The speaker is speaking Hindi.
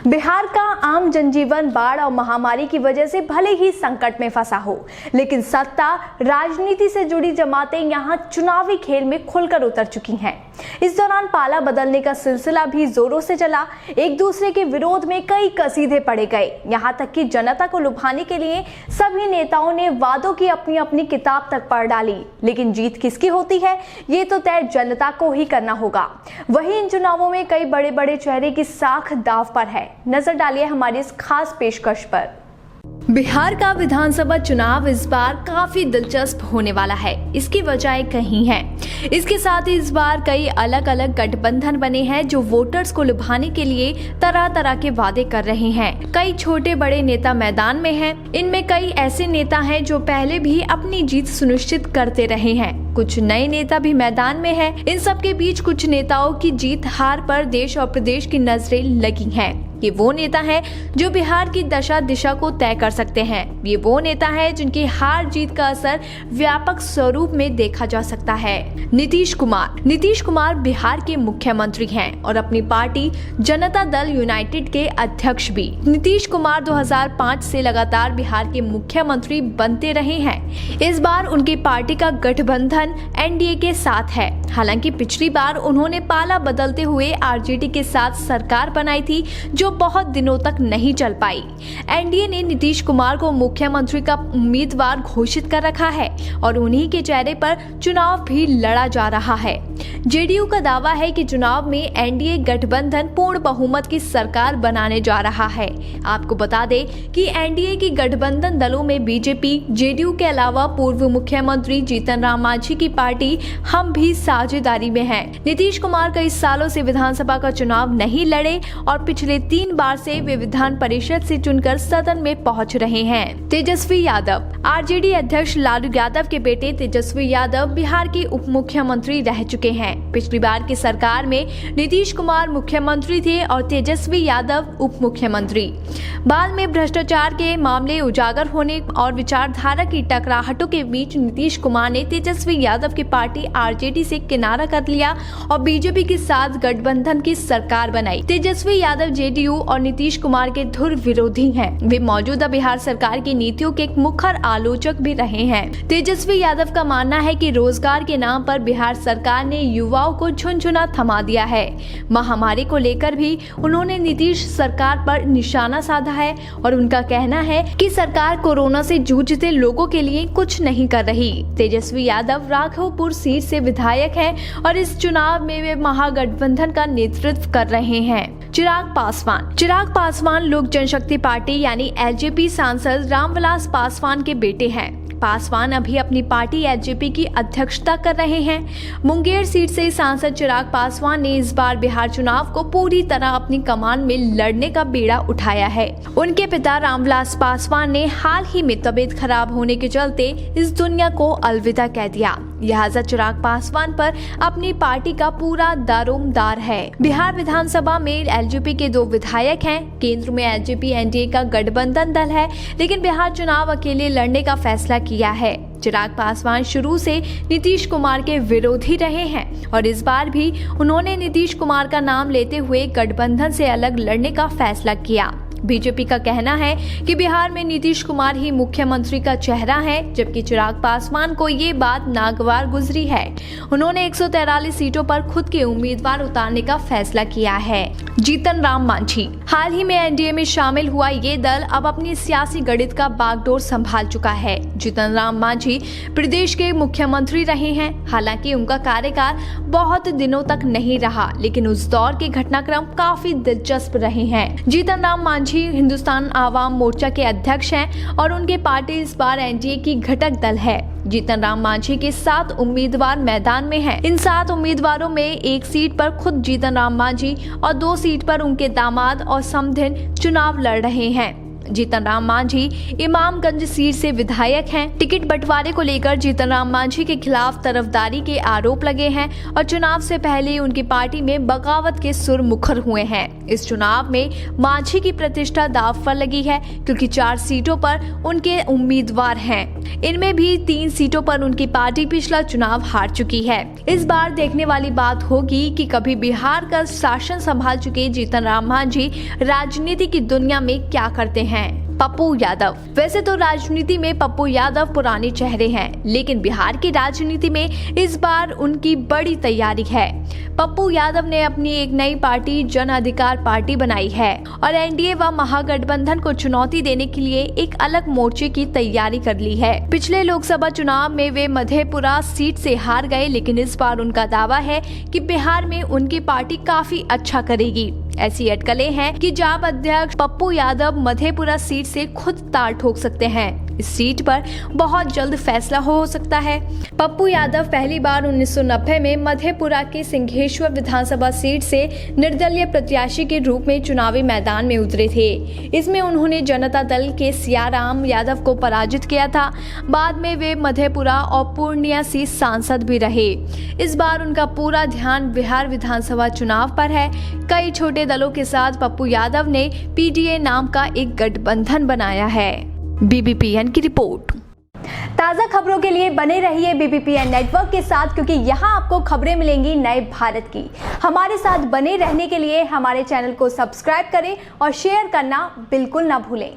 बिहार का आम जनजीवन बाढ़ और महामारी की वजह से भले ही संकट में फंसा हो, लेकिन सत्ता राजनीति से जुड़ी जमातें यहां चुनावी खेल में खुलकर उतर चुकी हैं। इस दौरान पाला बदलने का सिलसिला भी जोरों से चला। एक दूसरे के विरोध में कई कसीदे पड़े गए। यहां तक कि जनता को लुभाने के लिए सभी नेताओं ने वादों की अपनी अपनी किताब तक पढ़ डाली, लेकिन जीत किसकी होती है ये तो तय जनता को ही करना होगा। वहीं इन चुनावों में कई बड़े बड़े चेहरे की साख दांव पर है। नजर डालिए हमारी इस खास पेशकश पर। बिहार का विधानसभा चुनाव इस बार काफी दिलचस्प होने वाला है। इसकी वजह कहीं है। इसके साथ ही इस बार कई अलग अलग गठबंधन बने हैं जो वोटर्स को लुभाने के लिए तरह तरह के वादे कर रहे हैं। कई छोटे बड़े नेता मैदान में हैं। इनमें कई ऐसे नेता हैं जो पहले भी अपनी जीत सुनिश्चित करते रहे हैं। कुछ नए नेता भी मैदान में हैं। इन सब के बीच कुछ नेताओं की जीत हार पर देश और प्रदेश की नजरें लगी हैं। ये वो नेता हैं जो बिहार की दशा दिशा को तय कर सकते हैं। ये वो नेता हैं जिनकी हार जीत का असर व्यापक स्वरूप में देखा जा सकता है। नीतीश कुमार बिहार के मुख्यमंत्री हैं और अपनी पार्टी जनता दल यूनाइटेड के अध्यक्ष भी। नीतीश कुमार 2005 से लगातार बिहार के मुख्यमंत्री बनते रहे हैं। इस बार उनकी पार्टी का गठबंधन एनडीए के साथ है। हालांकि पिछली बार उन्होंने पाला बदलते हुए आरजेडी के साथ सरकार बनाई थी जो बहुत दिनों तक नहीं चल पाई। एनडीए ने नीतीश कुमार को मुख्यमंत्री का उम्मीदवार घोषित कर रखा है और उन्हीं के चेहरे पर चुनाव भी लड़ा जा रहा है। जेडीयू का दावा है कि चुनाव में एनडीए गठबंधन पूर्ण बहुमत की सरकार बनाने जा रहा है। आपको बता दें कि एनडीए की गठबंधन दलों में बीजेपी, जेडीयू के अलावा पूर्व मुख्यमंत्री जीतन राम मांझी की पार्टी हम भी साझेदारी में है। नीतीश कुमार कई सालों से विधानसभा का चुनाव नहीं लड़े और पिछले 3 बार से वे विधान परिषद से चुनकर सदन में पहुंच रहे हैं। तेजस्वी यादव आरजेडी अध्यक्ष लालू यादव के बेटे तेजस्वी यादव बिहार के उप मुख्यमंत्री रह चुके हैं। पिछली बार की सरकार में नीतीश कुमार मुख्यमंत्री थे और तेजस्वी यादव उप मुख्यमंत्री। बाद में भ्रष्टाचार के मामले उजागर होने और विचारधारा की टकराहटों के बीच नीतीश कुमार ने तेजस्वी यादव की पार्टी आरजेडी से किनारा कर लिया और बीजेपी के साथ गठबंधन की सरकार बनाई। तेजस्वी यादव जेडीयू और नीतीश कुमार के धुर विरोधी हैं। वे मौजूदा बिहार सरकार की नीतियों के मुखर आलोचक भी रहे हैं। तेजस्वी यादव का मानना है कि रोजगार के नाम पर बिहार सरकार ने युवाओं को झुनझुना थमा दिया है। महामारी को लेकर भी उन्होंने नीतीश सरकार पर निशाना साधा है और उनका कहना है कि सरकार कोरोना से जूझते लोगों के लिए कुछ नहीं कर रही। तेजस्वी यादव राघोपुर सीट से विधायक हैं और इस चुनाव में वे महागठबंधन का नेतृत्व कर रहे हैं। चिराग पासवान लोक जनशक्ति पार्टी यानी एलजेपी सांसद रामविलास पासवान के बेटे हैं। पासवान अभी अपनी पार्टी एलजेपी की अध्यक्षता कर रहे हैं। मुंगेर सीट से सांसद चिराग पासवान ने इस बार बिहार चुनाव को पूरी तरह अपनी कमान में लड़ने का बीड़ा उठाया है। उनके पिता रामविलास पासवान ने हाल ही में तबीयत खराब होने के चलते इस दुनिया को अलविदा कह दिया। लिहाजा चिराग पासवान पर अपनी पार्टी का पूरा दारोमदार है। बिहार विधानसभा में एलजेपी के 2 विधायक हैं। केंद्र में एलजेपी एनडीए का गठबंधन दल है, लेकिन बिहार चुनाव अकेले लड़ने का फैसला किया है। चिराग पासवान शुरू से नीतीश कुमार के विरोधी रहे हैं और इस बार भी उन्होंने नीतीश कुमार का नाम लेते हुए गठबंधन से अलग लड़ने का फैसला किया। बीजेपी का कहना है कि बिहार में नीतीश कुमार ही मुख्यमंत्री का चेहरा है, जबकि चिराग पासवान को ये बात नागवार गुजरी है। उन्होंने 143 सीटों पर खुद के उम्मीदवार उतारने का फैसला किया है। जीतन राम मांझी हाल ही में एनडीए में शामिल हुआ ये दल अब अपनी सियासी गणित का बागडोर संभाल चुका है। जीतन राम मांझी प्रदेश के मुख्यमंत्री रहे हैं। हालांकि उनका कार्यकाल बहुत दिनों तक नहीं रहा, लेकिन उस दौर के घटनाक्रम काफी दिलचस्प रहे हैं। जीतन राम मांझी हिंदुस्तान आवाम मोर्चा के अध्यक्ष हैं और उनके पार्टी इस बार एनडीए की घटक दल है। जीतन राम मांझी के 7 उम्मीदवार मैदान में हैं। इन 7 उम्मीदवारों में 1 सीट पर खुद जीतन राम मांझी और 2 सीट पर उनके दामाद और समधिन चुनाव लड़ रहे हैं। जीतन राम मांझी इमामगंज सीट से विधायक हैं। टिकट बंटवारे को लेकर जीतन राम मांझी के खिलाफ तरफदारी के आरोप लगे हैं और चुनाव से पहले उनकी पार्टी में बगावत के सुर मुखर हुए हैं। इस चुनाव में मांझी की प्रतिष्ठा दांव पर लगी है क्योंकि 4 सीटों पर उनके उम्मीदवार हैं। इनमें भी 3 सीटों पर उनकी पार्टी पिछला चुनाव हार चुकी है। इस बार देखने वाली बात होगी कि कभी बिहार का शासन संभाल चुके जीतन राम मांझी राजनीति की दुनिया में क्या करते हैं। पप्पू यादव। वैसे तो राजनीति में पप्पू यादव पुराने चेहरे हैं, लेकिन बिहार की राजनीति में इस बार उनकी बड़ी तैयारी है। पप्पू यादव ने अपनी एक नई पार्टी जन अधिकार पार्टी बनाई है और एनडीए व महागठबंधन को चुनौती देने के लिए एक अलग मोर्चे की तैयारी कर ली है। पिछले लोकसभा चुनाव में वे मधेपुरा सीट से हार गए, लेकिन इस बार उनका दावा है कि बिहार में उनकी पार्टी काफी अच्छा करेगी। ऐसी अटकलें हैं कि जाप अध्यक्ष पप्पू यादव मधेपुरा सीट से खुद ताल ठोक सकते हैं। इस सीट पर बहुत जल्द फैसला हो सकता है। पप्पू यादव पहली बार 1990 में मधेपुरा के सिंहेश्वर विधानसभा सीट से निर्दलीय प्रत्याशी के रूप में चुनावी मैदान में उतरे थे। इसमें उन्होंने जनता दल के सियाराम यादव को पराजित किया था। बाद में वे मधेपुरा और पूर्णिया से सांसद भी रहे। इस बार उनका पूरा ध्यान बिहार विधानसभा चुनाव पर है। कई छोटे दलों के साथ पप्पू यादव ने पीडीए नाम का एक गठबंधन बनाया है। बीबीपीएन की रिपोर्ट। ताज़ा खबरों के लिए बने रहिए बीबीपीएन नेटवर्क के साथ, क्योंकि यहाँ आपको खबरें मिलेंगी नए भारत की। हमारे साथ बने रहने के लिए हमारे चैनल को सब्सक्राइब करें और शेयर करना बिल्कुल ना भूलें।